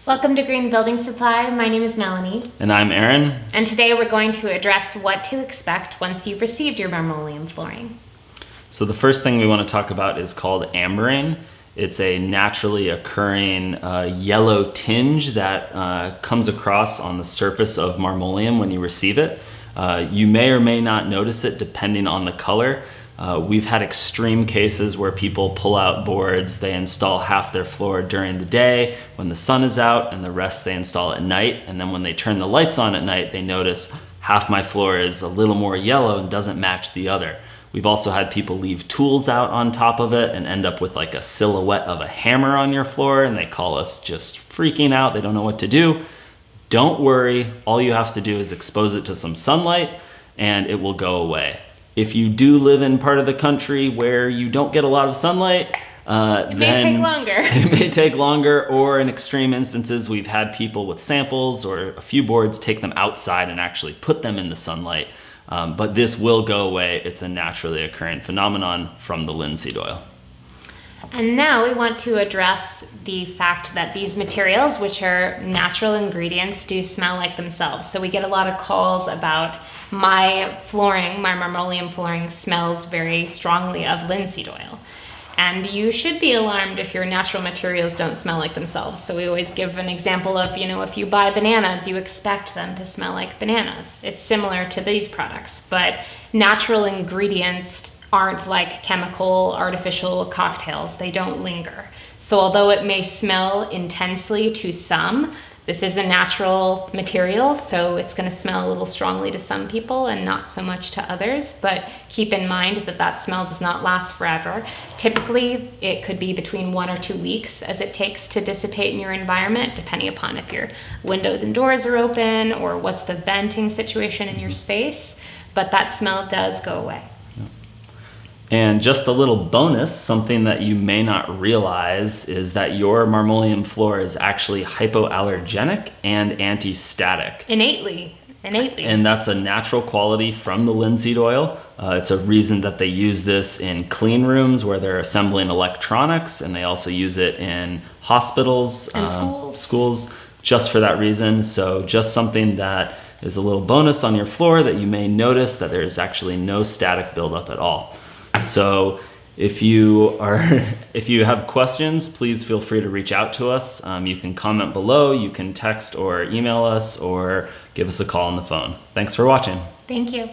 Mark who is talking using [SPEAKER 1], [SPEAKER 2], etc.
[SPEAKER 1] Welcome to Green Building Supply. My name is Melanie.
[SPEAKER 2] And I'm Aaron.
[SPEAKER 1] And today we're going to address what to expect once you've received your Marmoleum flooring.
[SPEAKER 2] So the first thing we want to talk about is called ambering. It's a naturally occurring yellow tinge that comes across on the surface of marmoleum when you receive it. You may or may not notice it depending on the color. We've had extreme cases where people pull out boards, they install half their floor during the day when the sun is out, and the rest they install at night. And then when they turn the lights on at night, they notice half my floor is a little more yellow and doesn't match the other. We've also had people leave tools out on top of it and end up with like a silhouette of a hammer on your floor, and they call us just freaking out. They don't know what to do. Don't worry. All you have to do is expose it to some sunlight and it will go away. If you do live in part of the country where you don't get a lot of sunlight,
[SPEAKER 1] it may take longer.
[SPEAKER 2] It may take longer, or in extreme instances, we've had people with samples or a few boards take them outside and actually put them in the sunlight. But this will go away. It's a naturally occurring phenomenon from the linseed oil.
[SPEAKER 1] And now we want to address the fact that these materials, which are natural ingredients, do smell like themselves. So we get a lot of calls about my flooring, my Marmoleum flooring smells very strongly of linseed oil. And you should be alarmed if your natural materials don't smell like themselves. So we always give an example of, if you buy bananas, you expect them to smell like bananas. It's similar to these products, but natural ingredients aren't like chemical, artificial cocktails. They don't linger. So although it may smell intensely to some, this is a natural material, so it's going to smell a little strongly to some people and not so much to others. But keep in mind that that smell does not last forever. Typically, it could be between 1 or 2 weeks as it takes to dissipate in your environment, depending upon if your windows and doors are open or what's the venting situation in your space. But that smell does go away.
[SPEAKER 2] And just a little bonus, something that you may not realize is that your marmoleum floor is actually hypoallergenic and anti-static.
[SPEAKER 1] Innately.
[SPEAKER 2] And that's a natural quality from the linseed oil. It's a reason that they use this in clean rooms where they're assembling electronics, and they also use it in hospitals
[SPEAKER 1] and
[SPEAKER 2] schools just for that reason. So just something that is a little bonus on your floor that you may notice that there's actually no static buildup at all. So if you have questions, please feel free to reach out to us. You can comment below, you can text or email us, or give us a call on the phone. Thanks for watching.
[SPEAKER 1] Thank you.